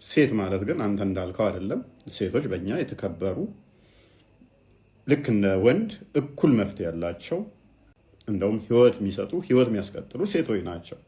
ሴት ማለት ግን አንተ እንዳልከው አይደለም። ሴቶች በእኛ የተከበሩ ልክ እንደ ወንድ እኩል መብት ያላቸው እንደውም ህይወት የሚሰጡ ህይወት የሚያስቀጥሉ ሴቶች ናቸው።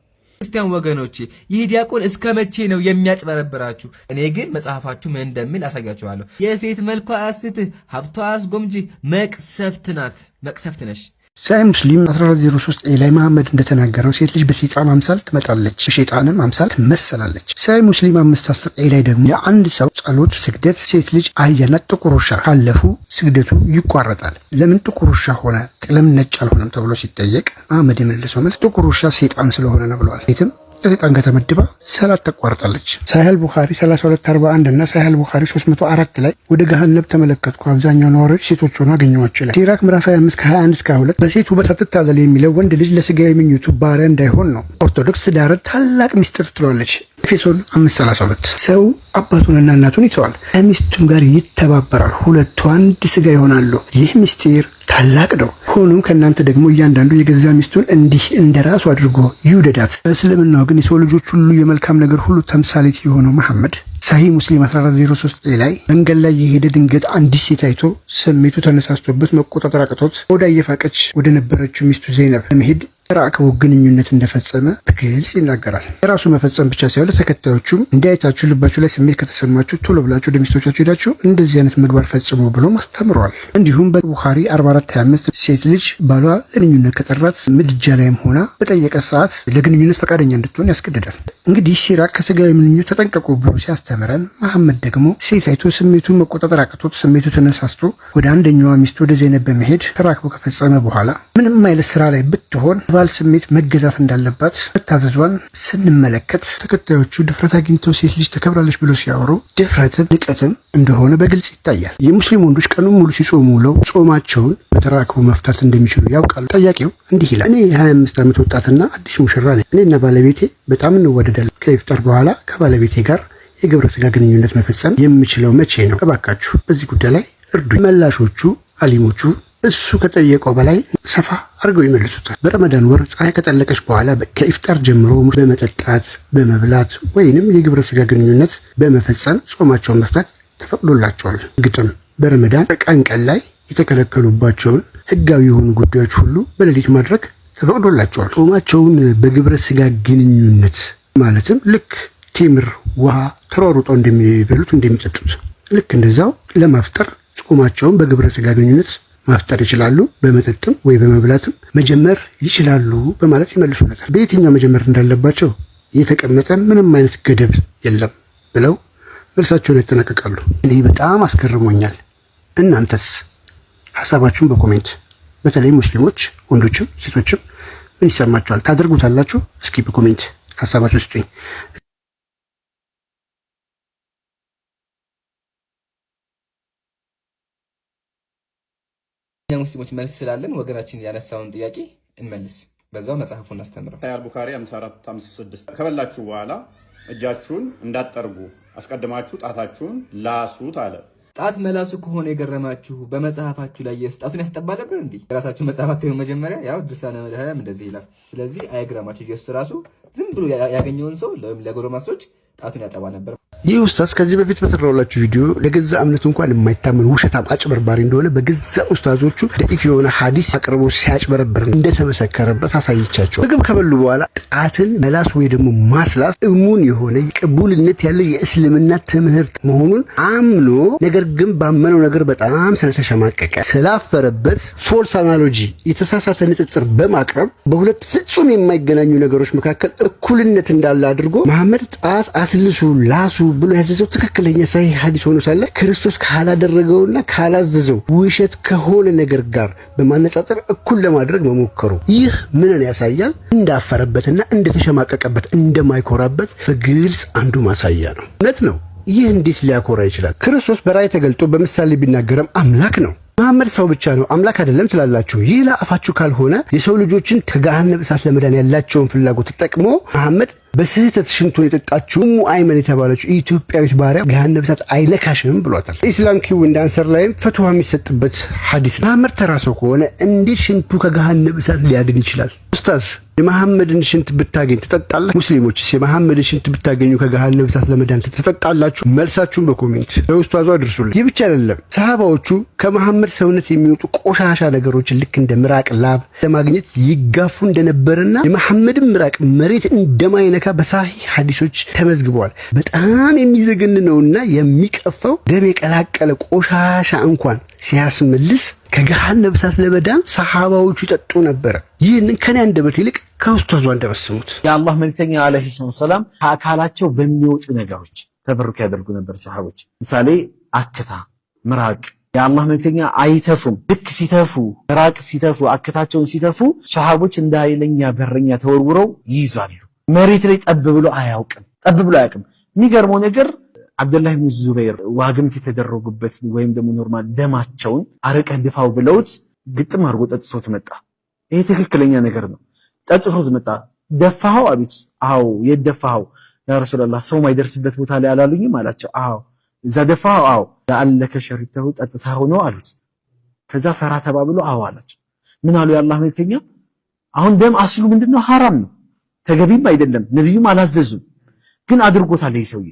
ክርስቲያን ወገኖቼ ይህ ዲያቆን እስከ መቼ ነው የሚያጭበረብራችሁ? እኔ ግን መጽሐፋችሁ ምን እንደሚል አሳያችኋለሁ። የሴት መልኳ አያስትህ፣ ሀብቷ አያስጎምጅህ፣ መቅሰፍት ናት፣ መቅሰፍት ነሽ። ሳይ ሙስሊም 1403 ላይ መሐመድ እንደተናገረው ሴት ልጅ በሰይጣን አምሳል ትመጣለች፣ በሸይጣንም አምሳል ትመሰላለች። ሳይ ሙስሊም 510 ላይ ደግሞ የአንድ ሰው ጸሎት፣ ስግደት ሴት ልጅ አህያና ጥቁር ውሻ ካለፉ ስግደቱ ይቋረጣል። ለምን ጥቁር ውሻ ሆነ ለምን ነጭ አልሆነም ተብሎ ሲጠየቅ መሐመድ የመለሰው መልስ ጥቁር ውሻ ሰይጣን ስለሆነ ነው ብለዋል። ሴትም ከሰይጣን ጋር ተመድባ ሰላት ተቋርጣለች። ሳሂህ ቡኻሪ 3241 እና ሳሂህ ቡኻሪ 304 ላይ ወደ ገሃነም ተመለከትኩ፣ አብዛኛው ነዋሪዎች ሴቶች ሆነው አገኘኋቸው ይላል። ሲራክ ምዕራፍ 25 ከ21 እስከ 22 በሴት ውበት አትታለል የሚለው ወንድ ልጅ ለስጋዊ ምኞቱ ባሪያ እንዳይሆን ነው። ኦርቶዶክስ ትዳርን ታላቅ ሚስጥር ትለዋለች። ኤፌሶን 5:32 ሰው አባቱንና እናቱን ይተዋል፣ ከሚስቱም ጋር ይተባበራል፣ ሁለቱ አንድ ስጋ ይሆናሉ። ይህ ምስጢር ታላቅ ነው። ሆኖም ከእናንተ ደግሞ እያንዳንዱ የገዛ ሚስቱን እንዲህ እንደራሱ አድርጎ ይውደዳት። በእስልምናው ግን የሰው ልጆች ሁሉ የመልካም ነገር ሁሉ ተምሳሌት የሆነው መሐመድ ሳሂህ ሙስሊም 1403 ላይ መንገድ ላይ የሄደ ድንገት አንዲት ሴት አይቶ ስሜቱ ተነሳስቶበት መቆጣጠር አቅቶት ወደ እየፋቀች ወደ ነበረችው ሚስቱ ዘይነብ ለመሄድ ተራክቦ ግንኙነት እንደፈጸመ በግልጽ ይናገራል። የራሱ መፈጸም ብቻ ሳይሆን ለተከታዮቹም እንዲያይታችሁ ልባችሁ ላይ ስሜት ከተሰማችሁ ቶሎ ብላችሁ ወደ ሚስቶቻችሁ ሄዳችሁ እንደዚህ አይነት ምግባር ፈጽሙ ብሎ አስተምሯል። እንዲሁም በቡኻሪ 4425 ሴት ልጅ ባሏ ለግንኙነት ከጠራት ምድጃ ላይም ሆና በጠየቀ ሰዓት ለግንኙነት ፈቃደኛ እንድትሆን ያስገድዳል። እንግዲህ ሲራክ ከስጋዊ ምንኙነት ተጠንቀቁ ብሎ ሲያስተምረን መሐመድ ደግሞ ሴት አይቶ ስሜቱን መቆጣጠር አቅቶት ስሜቱ ተነሳስቶ ወደ አንደኛዋ ሚስቱ ወደ ዘይነብ በመሄድ ተራክቦ ከፈጸመ በኋላ ምንም አይነት ስራ ላይ ብትሆን ባል ስሜት መገዛት እንዳለባት መታዘዟን ስንመለከት ተከታዮቹ ድፍረት አግኝተው ሴት ልጅ ተከብራለች ብሎ ሲያወሩ ድፍረትም ንቀትም እንደሆነ በግልጽ ይታያል። የሙስሊም ወንዶች ቀኑን ሙሉ ሲጾሙ ውለው ጾማቸውን በተራክቦ መፍታት እንደሚችሉ ያውቃሉ። ጠያቂው እንዲህ ይላል። እኔ የ25 ዓመት ወጣትና አዲስ ሙሽራ ነኝ። እኔና ባለቤቴ በጣም እንወደዳለን። ከኢፍጣር በኋላ ከባለቤቴ ጋር የግብረ ስጋ ግንኙነት መፈጸም የምችለው መቼ ነው? እባካችሁ በዚህ ጉዳይ ላይ እርዱኝ። መላሾቹ አሊሞቹ እሱ ከጠየቀው በላይ ሰፋ አድርገው ይመልሱታል። በረመዳን ወር ፀሐይ ከጠለቀች በኋላ ከኢፍጣር ጀምሮ በመጠጣት በመብላት ወይንም የግብረ ስጋ ግንኙነት በመፈጸም ጾማቸውን መፍታት ተፈቅዶላቸዋል። ግጥም በረመዳን ቀን ላይ የተከለከሉባቸውን ህጋዊ የሆኑ ጉዳዮች ሁሉ በሌሊት ማድረግ ተፈቅዶላቸዋል። ጾማቸውን በግብረ ስጋ ግንኙነት ማለትም ልክ ቴምር ውሃ ተሯሩጠው እንደሚበሉት እንደሚጠጡት ልክ እንደዛው ለማፍጠር ጾማቸውን በግብረ ስጋ ግንኙነት ማፍጠር ይችላሉ። በመጠጥም ወይ በመብላትም መጀመር ይችላሉ በማለት ይመልሱለታል። በየትኛው መጀመር እንዳለባቸው የተቀመጠ ምንም አይነት ገደብ የለም ብለው መልሳቸውን ያጠናቅቃሉ። እኔ በጣም አስገርሞኛል። እናንተስ ሐሳባችሁን በኮሜንት በተለይ ሙስሊሞች ወንዶችም ሴቶችም ምን ይሰማችኋል? ታደርጉታላችሁ? እስኪ በኮሜንት ሐሳባችሁ ስጡኝ። ሙስሊሞች መልስ ስላለን ወገናችን ያነሳውን ጥያቄ እንመልስ፣ በዛው መጽሐፉን እናስተምረው። ሳሂህ ቡኻሪ 5456 ከበላችሁ በኋላ እጃችሁን እንዳትጠርጉ አስቀድማችሁ ጣታችሁን ላሱት አለ። ጣት መላሱ ከሆነ የገረማችሁ በመጽሐፋችሁ ላይ ጣቱን ያስጠባ ነበር እንዴ? የራሳችሁ መጽሐፍ መጀመሪያ ያው ድርሳነ መድኃኒዓለም እንደዚህ ይላል። ስለዚህ አይገርማችሁ፣ ኢየሱስ ራሱ ዝም ብሎ ያገኘውን ሰው ለጎረማሶች ጣቱን ያጠባ ነበር። ይህ ኡስታዝ ከዚህ በፊት በተራውላችሁ ቪዲዮ ለገዛ እምነቱ እንኳን የማይታመን ውሸታም አጭበርባሪ እንደሆነ በገዛ ኡስታዞቹ ደኢፍ የሆነ ሐዲስ አቅርቦ ሲያጭበረብር እንደተመሰከረበት አሳይቻቸው። ምግብ ከበሉ በኋላ ጣትን መላስ ወይ ደግሞ ማስላስ እሙን የሆነ ቅቡልነት ያለው የእስልምና ትምህርት መሆኑን አምኖ ነገር ግን ባመነው ነገር በጣም ስለተሸማቀቀ ስላፈረበት ፎልስ አናሎጂ የተሳሳተ ንጽጽር በማቅረብ በሁለት ፍጹም የማይገናኙ ነገሮች መካከል እኩልነት እንዳለ አድርጎ መሐመድ ጣት አስልሱ ላሱ ብሎ ያዘዘው ትክክለኛ ሳሂህ ሐዲስ ሆኖ ሳለ ክርስቶስ ካላደረገውና ካላዘዘው ውሸት ከሆነ ነገር ጋር በማነጻጸር እኩል ለማድረግ መሞከሩ ይህ ምንን ያሳያል? እንዳፈረበትና እንደተሸማቀቀበት እንደማይኮራበት በግልጽ አንዱ ማሳያ ነው። እውነት ነው። ይህ እንዴት ሊያኮራ ይችላል? ክርስቶስ በራእይ ተገልጦ በምሳሌ ቢናገርም አምላክ ነው። መሐመድ ሰው ብቻ ነው አምላክ አይደለም ትላላችሁ። ይህ ለአፋችሁ ካልሆነ የሰው ልጆችን ከገሃነም እሳት ለመዳን ያላቸውን ፍላጎት ተጠቅሞ መሐመድ በስህተት ሽንቱን የጠጣችው አይመን የተባለችው ኢትዮጵያዊት ባሪያ ገሃነም እሳት አይለካሽም ብሏታል። ኢስላም ኪው እንዳንሰር ላይም ፈትዋ የሚሰጥበት ሐዲስ ነው። መሐመድ ተራ ሰው ከሆነ እንዴት ሽንቱ ከገሃነም እሳት ሊያድን ይችላል? ኡስታዝ የመሐመድን ሽንት ብታገኝ ትጠጣለህ? ሙስሊሞችስ የመሐመድን ሽንት ብታገኙ ከገሃነም እሳት ለመዳን ትጠጣላችሁ? መልሳችሁን በኮሜንት ለኡስታዙ አድርሱልኝ። ይህ ብቻ አይደለም፣ ሰሃባዎቹ ከመሐመድ ሰውነት የሚወጡ ቆሻሻ ነገሮችን ልክ እንደ ምራቅ፣ ላብ ለማግኘት ይጋፉ እንደነበርና የመሐመድን ምራቅ መሬት እንደማይነካ በሳሂህ ሐዲሶች ተመዝግበዋል። በጣም የሚዘገንነውና የሚቀፋው ደም የቀላቀለ ቆሻሻ እንኳን ሲያስመልስ ከገሃነም እሳት ለመዳን ሰሃባዎቹ ይጠጡ ነበር። ይህንን ከኔ አንደበት ይልቅ ከኡስታዙ አንደበት ስሙት። የአላህ መልእክተኛ አለይሂ ሰላም ከአካላቸው በሚወጡ ነገሮች ተበሩክ ያደርጉ ነበር ሰሃቦች። ምሳሌ አክታ፣ ምራቅ። የአላህ መልእክተኛ አይተፉም። ልክ ሲተፉ፣ ምራቅ ሲተፉ፣ አክታቸውን ሲተፉ ሰሃቦች እንደ ኃይለኛ በረኛ ተወርውረው ይይዛሉ። መሬት ላይ ጠብ ብሎ አያውቅም። የሚገርመው ነገር አብዱላህ ኢብኑ ዙበይር ዋግምት የተደረጉበት ወይም ደግሞ ኖርማል ደማቸውን አረቀህ ድፋው ብለውት ግጥም አድርጎ ጠጥቶት መጣ። ይሄ ትክክለኛ ነገር ነው። ጠጥቶት መጣ። ደፋኸው አሉት። አዎ። የት ደፋኸው? ያ ረሱላህ ሰው ማይደርስበት ቦታ ላይ አላሉኝም አላቸው። አዎ። እዛ ደፋኸው? አዎ። ለአለከ ሸሪተው ጠጥተኸው ነው አሉት። ከዛ ፈራ ተባብሎ አዎ አላቸው። ምን አሉ የአላህ መልእክተኛ? አሁን ደም አስሉ ምንድነው? ሐራም ነው፣ ተገቢም አይደለም፣ ነብዩም አላዘዙም። ግን አድርጎታል ይሄ ሰውዬ።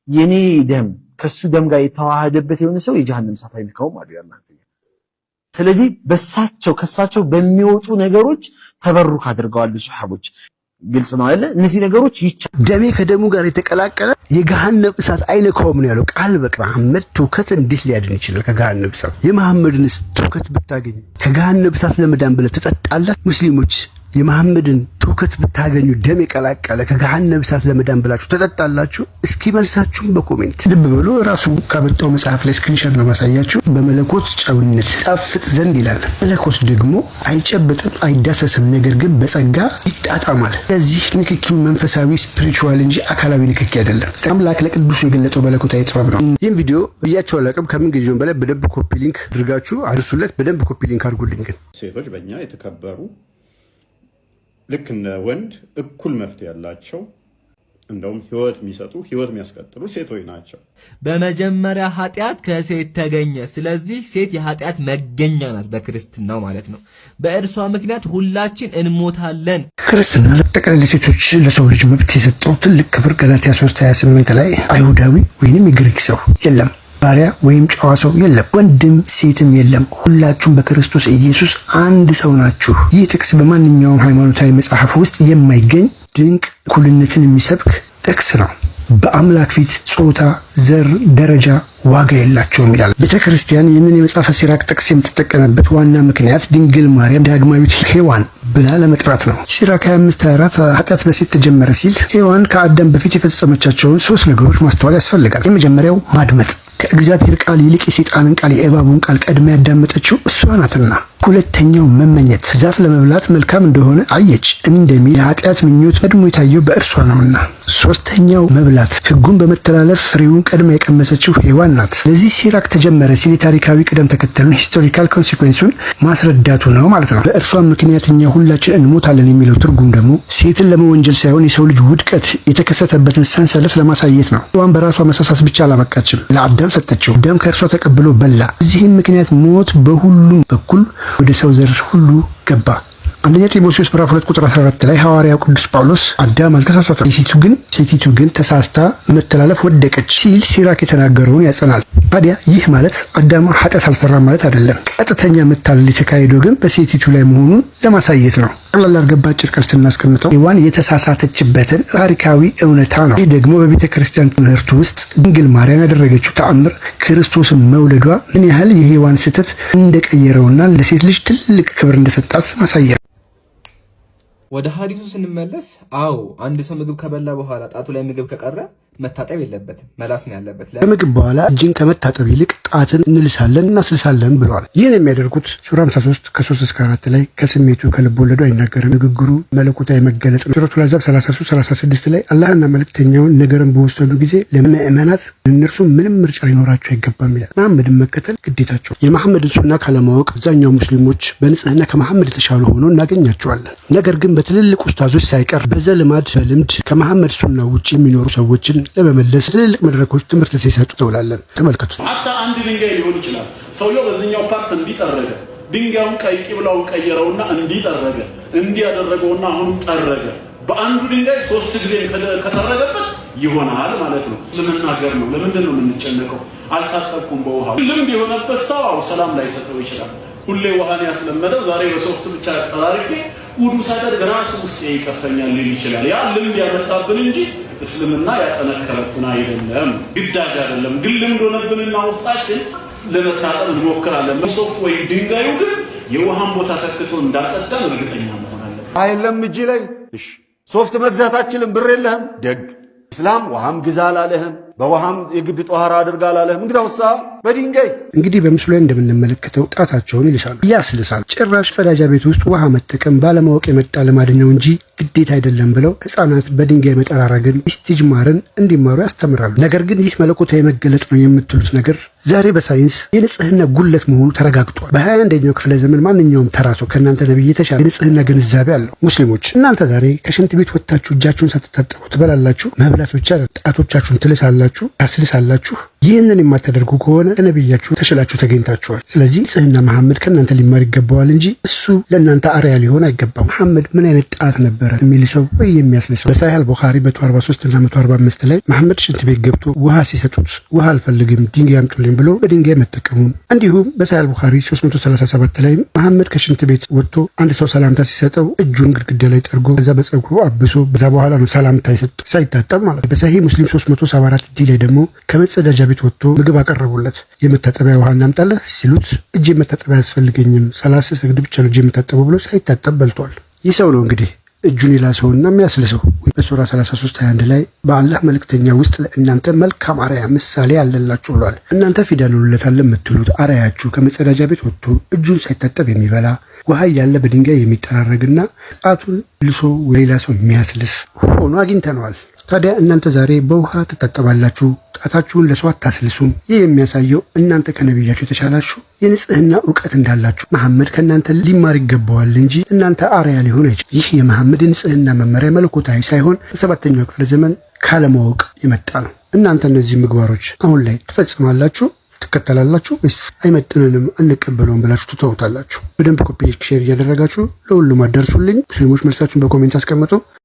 የኔ ደም ከሱ ደም ጋር የተዋሃደበት የሆነ ሰው የጀሃነም እሳት አይነካውም አሉ ያላህ። ስለዚህ ከሳቸው በሚወጡ ነገሮች ተበሩክ አድርገዋል ሱሐቦች። ግልጽ ነው አይደል? እነዚህ ነገሮች ደሜ ከደሙ ጋር የተቀላቀለ የገሃነም እሳት አይነካውም ነው ያለው ቃል በቃል። መሐመድ ትውከት እንዴት ሊያድን ይችላል ከገሃነም እሳት? የመሐመድንስ ትውከት ብታገኝ ከገሃነም እሳት ለመዳን ብለህ ትጠጣለህ? ሙስሊሞች የመሐመድን ትውከት ብታገኙ ደም የቀላቀለ ከገሃነም እሳት ለመዳን ብላችሁ ተጠጣላችሁ? እስኪ መልሳችሁን በኮሜንት ልብ ብሎ ራሱ ካመጣው መጽሐፍ ላይ ስክሪንሾት ነው ማሳያችሁ። በመለኮት ጨውነት ጣፍጥ ዘንድ ይላል። መለኮት ደግሞ አይጨበጥም፣ አይዳሰስም፣ ነገር ግን በጸጋ ይጣጣማል። ስለዚህ ንክኪው መንፈሳዊ ስፒሪቹዋል እንጂ አካላዊ ንክኪ አይደለም። አምላክ ለቅዱሱ የገለጠው መለኮታዊ ጥበብ ነው። ይህን ቪዲዮ ብያቸው አላቅም። ከምን ጊዜውም በላይ በደንብ ኮፒ ሊንክ አድርጋችሁ አድርሱለት። በደንብ ኮፒ ሊንክ አድርጉልኝ። ግን ሴቶች በእኛ የተከበሩ ልክ እንደ ወንድ እኩል መፍት ያላቸው እንደውም ህይወት የሚሰጡ ህይወት የሚያስቀጥሉ ሴቶች ናቸው። በመጀመሪያ ኃጢአት ከሴት ተገኘ። ስለዚህ ሴት የኃጢአት መገኛ ናት በክርስትናው ማለት ነው። በእርሷ ምክንያት ሁላችን እንሞታለን። ክርስትና ለጠቅላላ ሴቶች ለሰው ልጅ መብት የሰጠው ትልቅ ክብር ገላትያ 3:28 ላይ አይሁዳዊ ወይንም የግሪክ ሰው የለም፣ ባሪያ ወይም ጨዋ ሰው የለም፣ ወንድም ሴትም የለም፣ ሁላችሁም በክርስቶስ ኢየሱስ አንድ ሰው ናችሁ። ይህ ጥቅስ በማንኛውም ሃይማኖታዊ መጽሐፍ ውስጥ የማይገኝ ድንቅ እኩልነትን የሚሰብክ ጥቅስ ነው። በአምላክ ፊት ጾታ፣ ዘር፣ ደረጃ ዋጋ የላቸውም ይላል። ቤተክርስቲያን ይህንን የመጽሐፈ ሲራክ ጥቅስ የምትጠቀምበት ዋና ምክንያት ድንግል ማርያም ዳግማዊት ሔዋን ብላ ለመጥራት ነው። ሲራክ 25:24 ኃጢአት በሴት ተጀመረ ሲል ሔዋን ከአዳም በፊት የፈጸመቻቸውን 3 ነገሮች ማስተዋል ያስፈልጋል። የመጀመሪያው ማድመጥ፣ ከእግዚአብሔር ቃል ይልቅ የሰይጣንን ቃል የእባቡን ቃል ቀድማ ያዳመጠችው እሷ ናትና። ሁለተኛው መመኘት፣ ዛፍ ለመብላት መልካም እንደሆነ አየች፣ እንደሚል የኃጢአት ምኞት ቀድሞ የታየው በእርሷ ነውና። ሶስተኛው መብላት፣ ሕጉን በመተላለፍ ፍሬውን ቀድማ የቀመሰችው ሔዋን ናት። ለዚህ ሲራክ ተጀመረ ሲል የታሪካዊ ቅደም ተከተሉን ሂስቶሪካል ኮንሲኩዌንሱን ማስረዳቱ ነው ማለት ነው። በእርሷ ምክንያት እኛ ሁላችን እንሞታለን የሚለው ትርጉም ደግሞ ሴትን ለመወንጀል ሳይሆን የሰው ልጅ ውድቀት የተከሰተበትን ሰንሰለት ለማሳየት ነው። ሔዋን በራሷ መሳሳት ብቻ አላበቃችም፣ ለአዳም ሰጠችው። አዳም ከእርሷ ተቀብሎ በላ። እዚህም ምክንያት ሞት በሁሉም በኩል ወደ ሰው ዘር ሁሉ ገባ። አንደኛ ጢሞቴዎስ ምዕራፍ 2 ቁጥር 14 ላይ ሐዋርያው ቅዱስ ጳውሎስ አዳም አልተሳሳተም፣ ሴቲቱ ግን ተሳስታ መተላለፍ ወደቀች ሲል ሲራክ የተናገረውን ያጸናል። ታዲያ ይህ ማለት አዳም ኃጢአት አልሰራም ማለት አይደለም። ቀጥተኛ መታለል የተካሄደው ግን በሴቲቱ ላይ መሆኑን ለማሳየት ነው። ቀላል አድርገን ባጭር ቃል ስናስቀምጠው ሔዋን የተሳሳተችበትን ታሪካዊ እውነታ ነው። ይህ ደግሞ በቤተ ክርስቲያን ትምህርት ውስጥ ድንግል ማርያም ያደረገችው ተአምር ክርስቶስን መውለዷ ምን ያህል የሔዋን ስህተት እንደቀየረውና ለሴት ልጅ ትልቅ ክብር እንደሰጣት ማሳያ። ወደ ሐዲሱ ስንመለስ አዎ አንድ ሰው ምግብ ከበላ በኋላ ጣቱ ላይ ምግብ ከቀረ መታጠብ የለበትም፣ መላስ ነው ያለበት። ከምግብ በኋላ እጅን ከመታጠብ ይልቅ ጣትን እንልሳለን እናስልሳለን ብለዋል። ይህን የሚያደርጉት ሱራ 53 ከ3-4 ላይ ከስሜቱ ከልብ ወለዱ አይናገርም፣ ንግግሩ መለኮታዊ መገለጥ ነው። ሱረቱል አሕዛብ 33-36 ላይ አላህና መልእክተኛውን ነገርን በወሰኑ ጊዜ ለምእመናት እነርሱ ምንም ምርጫ ሊኖራቸው አይገባም ይላል። መሐመድን መከተል ግዴታቸው። የመሐመድን ሱና ካለማወቅ አብዛኛው ሙስሊሞች በንጽህና ከመሐመድ የተሻሉ ሆኖ እናገኛቸዋለን። ነገር ግን በትልልቅ ኡስታዞች ሳይቀር በዘልማድ በልምድ ከመሐመድ ሱና ውጭ የሚኖሩ ሰዎችን ለመመለስ ትልልቅ መድረኮች ትምህርት ሲሰጡ ተውላለን። ተመልከቱ። አንድ ድንጋይ ሊሆን ይችላል። ሰውየው በዚህኛው ፓርት እንዲጠረገ ድንጋዩን ቀይ ቂብላውን ቀየረውና እንዲጠረገ እንዲያደረገውና አሁን ጠረገ። በአንዱ ድንጋይ 3 ጊዜ ከተረገበት ይሆናል ማለት ነው። ስለምናገር ነው። ለምንድን ነው የምንጨነቀው? አልታጠብኩም በውሃ ልምድ የሆነበት ሰው ሰላም ላይ ሰጠው ይችላል። ሁሌ ውሃን ያስለመደው ዛሬ በሶፍት ብቻ ተራርቄ ውዱ ሳደርግ ራሱ ውስጥ ይከፈኛል ሊል ይችላል። ያ ልምድ ያመጣብን እንጂ እስልምና ያጠነከረብን አይደለም፣ ግዳጅ አይደለም። ግን ልምድ ሆነብንና ውስጣችን ለመታጠብ እንሞክራለን። በሶፍት ወይ ድንጋዩ ግን የውሃን ቦታ ተክቶ እንዳጸዳን እርግጠኛ መሆን አለብን። አይለም እጅ ላይ እሺ ሶፍት መግዛት አችልም፣ ብር የለህም። ደግ እስላም ውሃም ግዛ አላለህም፣ በውሃም የግድ ጧሃራ አድርጋ አላለህም። እንግዳውሳ በድንጋይ እንግዲህ በምስሉ ላይ እንደምንመለከተው ጣታቸውን ይልሳሉ፣ ያስልሳሉ። ጭራሽ ፈዳጃ ቤት ውስጥ ውሃ መጠቀም ባለማወቅ የመጣ ልማድ ነው እንጂ ግዴታ አይደለም ብለው ህፃናት በድንጋይ መጠራረግን ኢስቲጅማርን እንዲማሩ ያስተምራሉ። ነገር ግን ይህ መለኮታዊ መገለጥ ነው የምትሉት ነገር ዛሬ በሳይንስ የንጽህና ጉለት መሆኑ ተረጋግጧል። በ21ኛው ክፍለ ዘመን ማንኛውም ተራ ሰው ከእናንተ ነብይ የተሻለ የንጽህና ግንዛቤ አለው። ሙስሊሞች እናንተ ዛሬ ከሽንት ቤት ወጥታችሁ እጃችሁን ሳትታጠቡ ትበላላችሁ። መብላት ብቻ ጣቶቻችሁን ትልሳላችሁ፣ ታስልሳላችሁ። ይህንን የማታደርጉ ከሆነ ከነብያችሁ ተሽላችሁ ተገኝታችኋል። ስለዚህ ንጽህና መሐመድ ከእናንተ ሊማር ይገባዋል እንጂ እሱ ለእናንተ አርያ ሊሆን አይገባም። መሐመድ ምን አይነት ጣት ነበረ የሚል ሰው ወይ የሚያስልሰው። በሳሂህ አልቡኻሪ 143 እና 145 ላይ መሐመድ ሽንት ቤት ገብቶ ውሃ ሲሰጡት ውሃ አልፈልግም ድንጋይ አምጡልኝ ብሎ በድንጋይ መጠቀሙን፣ እንዲሁም በሳሂህ አልቡኻሪ 337 ላይ መሐመድ ከሽንት ቤት ወጥቶ አንድ ሰው ሰላምታ ሲሰጠው እጁን ግድግዳ ላይ ጠርጎ ከዛ በፀጉሩ አብሶ በዛ በኋላ ነው ሰላምታ የሰጠው ሳይታጠብ ማለት ነው። በሳሂህ ሙስሊም 374 ዲ ላይ ደግሞ ከመጸዳጃ ቤት ወጥቶ ምግብ አቀረቡለት። የመታጠቢያ ውሃ እናምጣለህ ሲሉት እጅ መታጠቢያ አያስፈልገኝም 30 ሰግድ ብቻ ነው እጅ የምታጠበው ብሎ ሳይታጠብ በልቷል። ይህ ሰው ነው እንግዲህ እጁን ይላሰውና የሚያስልሰው። በሱራ 33:21 ላይ በአላህ መልእክተኛ ውስጥ ለእናንተ መልካም አርአያ ምሳሌ አለላችሁ ብሏል። እናንተ ፊዳኑለታል የምትሉት አርአያችሁ ከመጸዳጃ ቤት ወጥቶ እጁን ሳይታጠብ የሚበላ ውሃ እያለ በድንጋይ የሚጠራረግና ጣቱን ልሶ ሌላ ሰው የሚያስልስ ሆኖ አግኝተነዋል። ታዲያ እናንተ ዛሬ በውሃ ትታጠባላችሁ፣ ጣታችሁን ለሰው አታስልሱም። ይህ የሚያሳየው እናንተ ከነብያችሁ የተሻላችሁ የንጽህና እውቀት እንዳላችሁ መሐመድ ከእናንተ ሊማር ይገባዋል እንጂ እናንተ አርያ ሊሆን አይችልም። ይህ የመሐመድ የንጽህና መመሪያ መለኮታዊ ሳይሆን በ7ኛው ክፍለ ዘመን ካለማወቅ የመጣ ነው። እናንተ እነዚህ ምግባሮች አሁን ላይ ትፈጽማላችሁ፣ ትከተላላችሁ ወይስ አይመጥንንም አንቀበለውም ብላችሁ ትተውታላችሁ? በደንብ ኮፒ ሼር እያደረጋችሁ ለሁሉም አደርሱልኝ። ሙስሊሞች መልሳችሁን በኮሜንት አስቀምጡ።